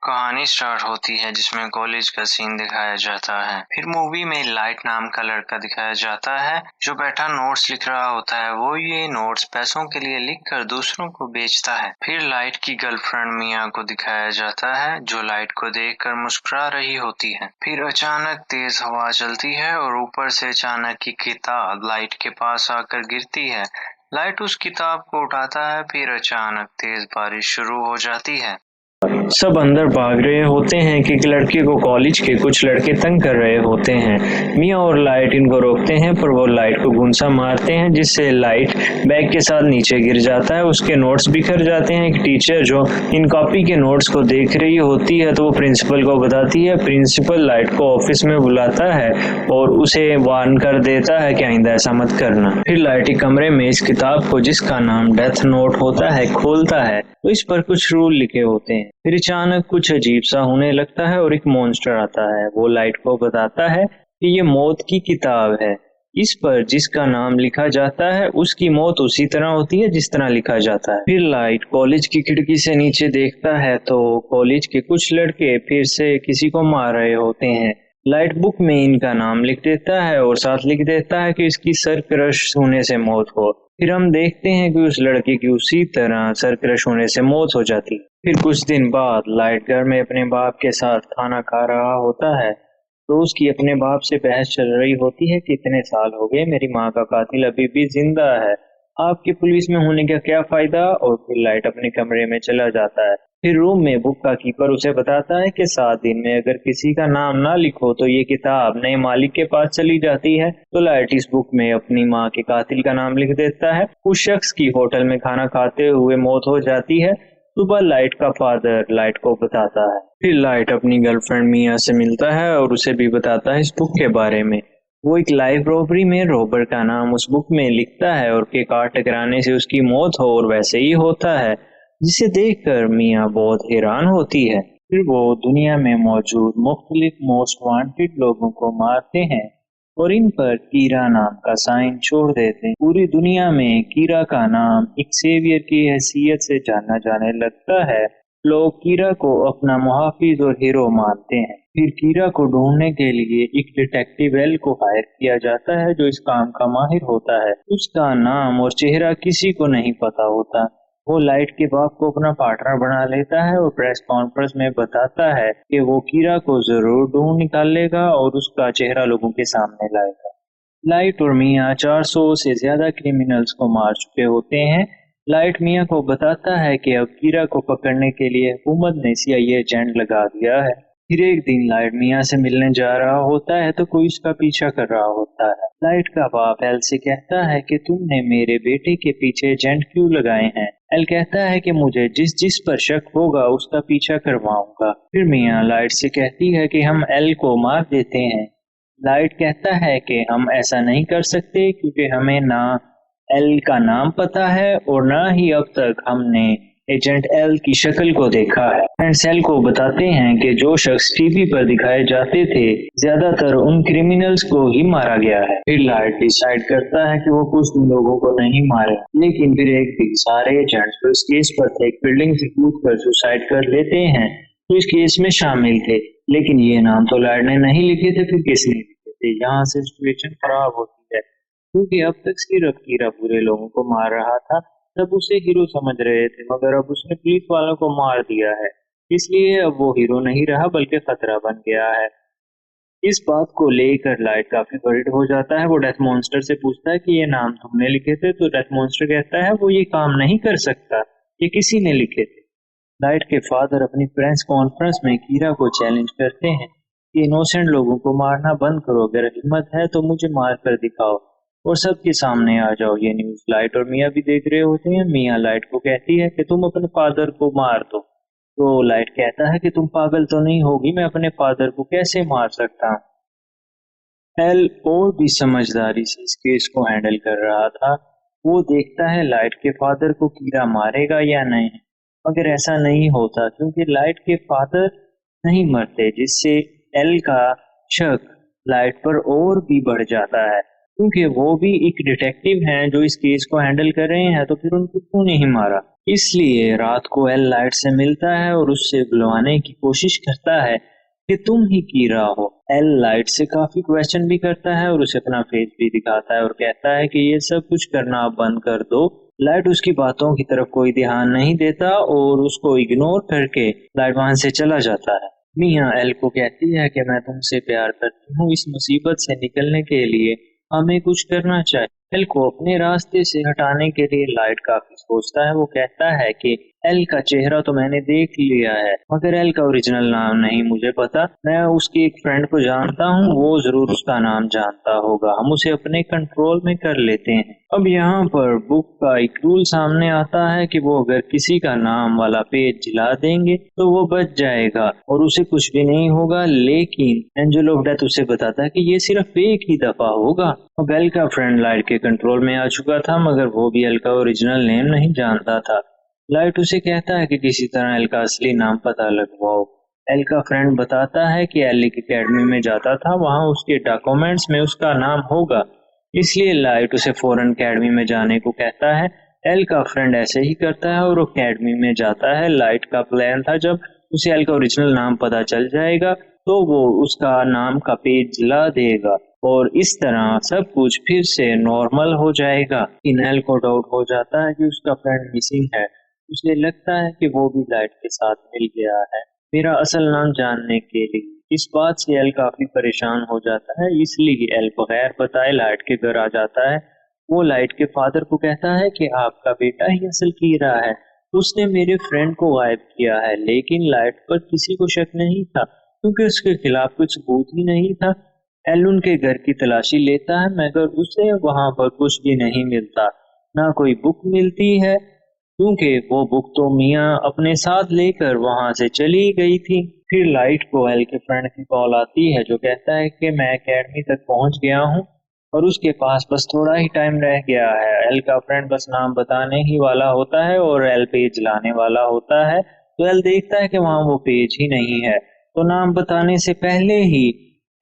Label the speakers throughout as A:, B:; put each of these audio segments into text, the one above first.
A: कहानी स्टार्ट होती है जिसमें कॉलेज का सीन दिखाया जाता है। फिर मूवी में लाइट नाम का लड़का दिखाया जाता है जो बैठा नोट्स लिख रहा होता है। वो ये नोट्स पैसों के लिए लिखकर दूसरों को बेचता है। फिर लाइट की गर्लफ्रेंड मिया को दिखाया जाता है जो लाइट को देखकर मुस्कुरा रही होती है। फिर अचानक तेज हवा चलती है और ऊपर से अचानक की किताब लाइट के पास आकर गिरती है। लाइट उस किताब को उठाता है। फिर अचानक तेज बारिश शुरू हो जाती है।
B: सब अंदर भाग रहे होते हैं कि लड़के को कॉलेज के कुछ लड़के तंग कर रहे होते हैं। मिया और लाइट इनको रोकते हैं पर वो लाइट को गुंसा मारते हैं जिससे लाइट बैग के साथ नीचे गिर जाता है। उसके नोट्स बिखर जाते हैं। एक टीचर जो इन कॉपी के नोट्स को देख रही होती है तो वो प्रिंसिपल को बताती है। प्रिंसिपल लाइट को ऑफिस में बुलाता है और उसे वार्न कर देता है कि आइंदा ऐसा मत करना। फिर लाइट एक कमरे में इस किताब को जिसका नाम डेथ नोट होता है खोलता है तो इस पर कुछ रूल लिखे होते हैं। फिर अचानक कुछ अजीब सा होने लगता है और एक मॉन्स्टर आता है। वो लाइट को बताता है कि ये मौत की किताब है। इस पर जिसका नाम लिखा जाता है उसकी मौत उसी तरह होती है जिस तरह लिखा जाता है। फिर लाइट कॉलेज की खिड़की से नीचे देखता है तो कॉलेज के कुछ लड़के फिर से किसी को मार रहे होते हैं। लाइट बुक में इनका नाम लिख देता है और साथ लिख देता है कि इसकी सर क्रश होने से मौत हो। फिर हम देखते हैं कि उस लड़के की उसी तरह सर क्रश होने से मौत हो जाती। फिर कुछ दिन बाद लाइट घर में अपने बाप के साथ खाना खा रहा होता है तो उसकी अपने बाप से बहस चल रही होती है कि इतने साल हो गए मेरी माँ का कातिल अभी भी जिंदा है, आपके पुलिस में होने का क्या फायदा। और फिर लाइट अपने कमरे में चला जाता है। फिर रूम में बुक का कीपर उसे बताता है कि 7 दिन में अगर किसी का नाम ना लिखो तो ये किताब नए मालिक के पास चली जाती है। तो लाइट इस बुक में अपनी माँ के कातिल का नाम लिख देता है। उस शख्स की होटल में खाना खाते हुए मौत हो जाती है। सुबह लाइट का फादर लाइट को बताता है। फिर लाइट अपनी गर्लफ्रेंड मिया से मिलता है और उसे भी बताता है इस बुक के बारे में। वो एक लाइव रॉबरी में रॉबर का नाम उस बुक में लिखता है और के कार टकराने से उसकी मौत हो और वैसे ही होता है, जिसे देखकर मिया बहुत हैरान होती है। फिर वो दुनिया में मौजूद मुख्तलिफ मोस्ट वांटेड लोगों को मारते हैं और इन पर कीरा नाम का साइन छोड़ देते हैं। पूरी दुनिया में कीरा का नाम एक सेवियर की हैसियत से जाना जाने लगता है। लोग कीरा को अपना मुहाफिज और हीरो मानते हैं। फिर कीरा को ढूंढने के लिए एक डिटेक्टिव एल को हायर किया जाता है जो इस काम का माहिर होता है। उसका नाम और चेहरा किसी को नहीं पता होता। वो लाइट के बाप को अपना पार्टनर बना लेता है और प्रेस कॉन्फ्रेंस में बताता है कि वो कीरा को जरूर ढूंढ निकालेगा और उसका चेहरा लोगों के सामने लाएगा। लाइट और मिया 400 से ज्यादा क्रिमिनल्स को मार चुके होते हैं। लाइट मिया को बताता है कि अब कीरा को पकड़ने के लिए हुकूमत ने CIA एजेंट लगा दिया है। फिर एक दिन लाइट मिया से मिलने जा रहा होता है तो कोई उसका पीछा कर रहा होता है। लाइट का बाप एल से कहता है कि तुमने मेरे बेटे के पीछे एजेंट क्यों लगाए हैं। एल कहता है कि मुझे जिस जिस पर शक होगा उसका पीछा करवाऊंगा। फिर मिया लाइट से कहती है कि हम एल को मार देते हैं। लाइट कहता है कि हम ऐसा नहीं कर सकते क्योंकि हमें ना एल का नाम पता है और ना ही अब तक हमने एजेंट एल की शक्ल को देखा है। फ्रेंड्स एल को बताते हैं कि जो शख्स टीवी पर दिखाए जाते थे ज्यादातर उन क्रिमिनल्स को ही मारा गया है। फिर लाइट डिसाइड करता है कि वो कुछ लोगों को नहीं मारे, लेकिन फिर एक दिन सारे एजेंट्स जो इस केस पर थे एक बिल्डिंग से कूद कर सुसाइड कर लेते हैं तो इस केस में शामिल थे, लेकिन ये नाम तो लाइट ने नहीं लिखे थे। फिर किसने लिखे थे? यहाँ से सिचुएशन खराब होती है क्योंकि अब तक सिर्फ कीरा पूरे लोगों को मार रहा था, तब उसे हीरो समझ रहे थे, मगर अब उसने पुलिस वालों को मार दिया है, इसलिए अब वो हीरो नहीं रहा बल्कि खतरा बन गया है। इस बात को लेकर लाइट काफी वरीड हो जाता है। वो डेथ मॉन्स्टर से पूछता है कि ये नाम तुमने लिखे थे, तो डेथ मॉन्स्टर कहता है वो ये काम नहीं कर सकता, ये किसी ने लिखे थे। लाइट के फादर अपनी प्रेस कॉन्फ्रेंस में कीरा को चैलेंज करते हैं कि इनोसेंट लोगों को मारना बंद करो, अगर हिम्मत है तो मुझे मार कर दिखाओ और सबके सामने आ जाओ। ये न्यूज़ लाइट और मिया भी देख रहे होते हैं। मिया लाइट को कहती है कि तुम अपने फादर को मार दो, तो लाइट कहता है कि तुम पागल तो नहीं होगी, मैं अपने फादर को कैसे मार सकता हूँ। एल और भी समझदारी से इस केस को हैंडल कर रहा था। वो देखता है लाइट के फादर को कीड़ा मारेगा या नहीं, मगर ऐसा नहीं होता क्योंकि लाइट के फादर नहीं मरते, जिससे एल का शक लाइट पर और भी बढ़ जाता है। क्योंकि वो भी एक डिटेक्टिव हैं जो इस केस को हैंडल कर रहे हैं, तो फिर उनको क्यों नहीं मारा। इसलिए रात को एल लाइट से मिलता है और उससे बुलवाने की कोशिश करता है कि तुम ही कीरा हो। एल लाइट से काफी क्वेश्चन भी करता है और उसे अपना फेस भी दिखाता है और कहता है कि ये सब कुछ करना आप बंद कर दो। लाइट उसकी बातों की तरफ कोई ध्यान नहीं देता और उसको इग्नोर करके लाइट वहां से चला जाता है। मिया एल को कहती है कि मैं तुमसे प्यार करती हूँ, इस मुसीबत से निकलने के लिए हमें कुछ करना चाहिए। एल को अपने रास्ते से हटाने के लिए लाइट काफी सोचता है। वो कहता है कि एल का चेहरा तो मैंने देख लिया है, मगर एल का ओरिजिनल नाम नहीं मुझे पता। मैं उसकी एक फ्रेंड को जानता हूँ, वो जरूर उसका नाम जानता होगा, हम उसे अपने कंट्रोल में कर लेते हैं। अब यहाँ पर बुक का एक रूल सामने आता है कि वो अगर किसी का नाम वाला पेज जला देंगे तो वो बच जाएगा और उसे कुछ भी नहीं होगा, लेकिन एंजल ऑफ डेथ उसे बताता है कि ये सिर्फ एक ही दफा होगा। अब एल का फ्रेंड लाइट के कंट्रोल में आ चुका था, मगर वो भी एल का ओरिजिनल नेम नहीं जानता था। लाइट उसे कहता है कि किसी तरह एल का असली नाम पता लगवाओ। एल का फ्रेंड बताता है कि एल एक एकेडमी में जाता था, वहां उसके डॉक्यूमेंट्स में उसका नाम होगा, इसलिए लाइट उसे फौरन एकेडमी में जाने को कहता है। एल का फ्रेंड ऐसे ही करता है और एकेडमी में जाता है। लाइट का प्लान था जब उसे एल का ओरिजिनल नाम पता चल जाएगा तो वो उसका नाम का पेज जला देगा और इस तरह सब कुछ फिर से नॉर्मल हो जाएगा। इन एल को डाउट हो जाता है कि उसका फ्रेंड मिसिंग है। उसे लगता है कि वो भी लाइट के साथ मिल गया है। मेरा असल नाम जानने के लिए इस बात से एल काफी परेशान हो जाता है, इसलिए एल बगैर बताए लाइट के घर आ जाता है। वो लाइट के फादर को कहता है कि आपका बेटा ही असल कीरा है, उसने मेरे फ्रेंड को गायब किया है। लेकिन लाइट पर किसी को शक नहीं था क्योंकि उसके खिलाफ कुछ सबूत ही नहीं था। एल उनके घर की तलाशी लेता है, मगर उसे वहां पर कुछ भी नहीं मिलता, ना कोई बुक मिलती है क्योंकि वो बुक तो मिया अपने साथ लेकर वहां से चली गई थी। फिर लाइट को एल के फ्रेंड की कॉल आती है जो कहता है कि मैं एकेडमी तक पहुंच गया हूं और उसके पास बस थोड़ा ही टाइम रह गया है। एल का फ्रेंड बस नाम बताने ही वाला होता है और एल पेज लाने वाला होता है, तो एल देखता है कि वहां वो पेज ही नहीं है, तो नाम बताने से पहले ही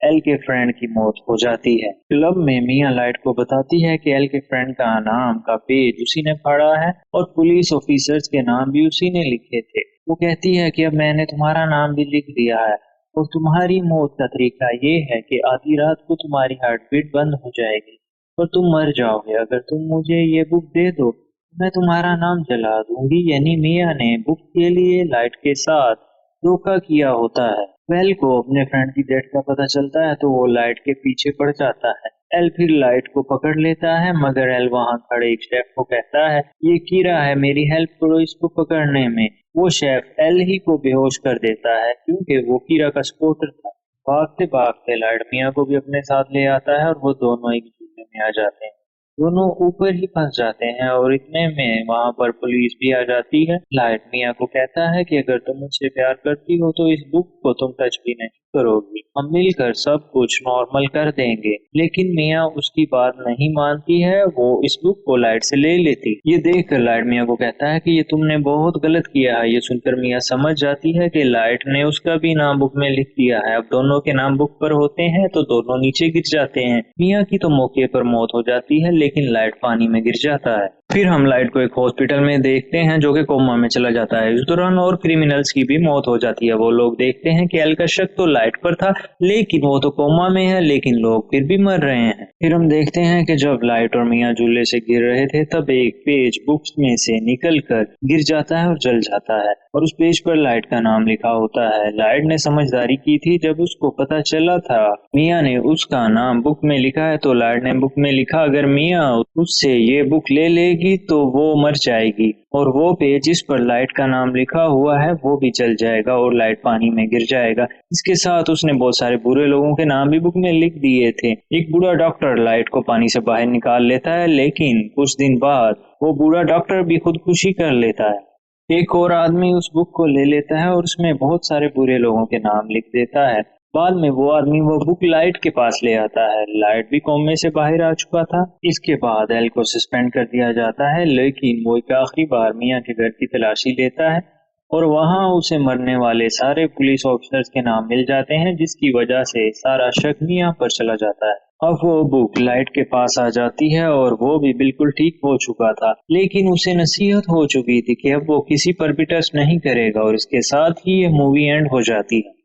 B: एल के फ्रेंड की मौत हो जाती है। क्लब में मिया लाइट को बताती है कि एल के फ्रेंड का नाम का पेज उसी ने फाड़ा है और पुलिस ऑफिसर्स के नाम भी उसी ने लिखे थे। वो कहती है कि अब मैंने तुम्हारा नाम भी लिख दिया है और तुम्हारी मौत का तरीका ये है कि आधी रात को तुम्हारी हार्ट बीट बंद हो जाएगी और तुम मर जाओगे। अगर तुम मुझे ये बुक दे दो तो मैं तुम्हारा नाम जला दूंगी। यानी मिया ने बुक के लिए लाइट के साथ धोखा किया होता है। एल को अपने फ्रेंड की डेथ का पता चलता है तो वो लाइट के पीछे पड़ जाता है। एल फिर लाइट को पकड़ लेता है, मगर एल वहां खड़े एक शेफ को कहता है ये कीरा है, मेरी हेल्प करो इसको पकड़ने में। वो शेफ एल ही को बेहोश कर देता है क्योंकि वो कीरा का सपोर्टर था। भागते भागते लाइट मिया को भी अपने साथ ले आता है और वो दोनों एक झूले में आ जाते हैं। दोनों ऊपर ही फंस जाते हैं और इतने में वहां पर पुलिस भी आ जाती है। लाइट मिया को कहता है कि अगर तुम मुझसे प्यार करती हो तो इस बुक को तुम टच भी नहीं करोगी, हम मिलकर सब कुछ नॉर्मल कर देंगे। लेकिन मिया उसकी बात नहीं मानती है, वो इस बुक को लाइट से ले लेती। ये देखकर लाइट मिया को कहता है कि ये तुमने बहुत गलत किया है। ये सुनकर मिया समझ जाती है कि लाइट ने उसका भी नाम बुक में लिख दिया है। अब दोनों के नाम बुक पर होते हैं तो दोनों नीचे गिर जाते हैं। मिया की तो मौके पर मौत हो जाती है, लेकिन लाइट पानी में गिर जाता है। फिर हम लाइट को एक हॉस्पिटल में देखते हैं जो कि कोमा में चला जाता है। इस दौरान और क्रिमिनल्स की भी मौत हो जाती है। वो लोग देखते हैं कि एल का शक तो लाइट पर था, लेकिन वो तो कोमा में है, लेकिन लोग फिर भी मर रहे हैं। फिर हम देखते हैं कि जब लाइट और मिया झूले से गिर रहे थे तब एक पेज बुक्स में से निकलकर गिर जाता है और जल जाता है और उस पेज पर लाइट का नाम लिखा होता है। लाइट ने समझदारी की थी, जब उसको पता चला था मिया ने उसका नाम बुक में लिखा है तो लाइट ने बुक में लिखा अगर मिया उससे ये बुक ले लेगी तो वो मर जाएगी और वो पेज जिस पर लाइट का नाम लिखा हुआ है वो भी जल जाएगा और लाइट पानी में गिर जाएगा। इसके साथ उसने बहुत सारे बुरे लोगों के नाम भी बुक में लिख दिए थे। एक बूढ़ा डॉक्टर लाइट को पानी से बाहर निकाल लेता है, लेकिन कुछ दिन बाद वो बूढ़ा डॉक्टर भी खुदकुशी कर लेता है। एक और आदमी उस बुक को ले लेता है और उसमें बहुत सारे बुरे लोगों के नाम लिख देता है। बाद में वो आदमी वो बुक लाइट के पास ले आता है। लाइट भी कोमे से बाहर आ चुका था। इसके बाद एल को सस्पेंड कर दिया जाता है, लेकिन वो एक आखिरी बार मिया के घर की तलाशी लेता है और वहां उसे मरने वाले सारे पुलिस ऑफिसर्स के नाम मिल जाते हैं, जिसकी वजह से सारा शक मिया पर चला जाता है। अब वो बुक लाइट के पास आ जाती है और वो भी बिल्कुल ठीक हो चुका था, लेकिन उसे नसीहत हो चुकी थी कि अब वो किसी पर भी टच नहीं करेगा और इसके साथ ही ये मूवी एंड हो जाती है।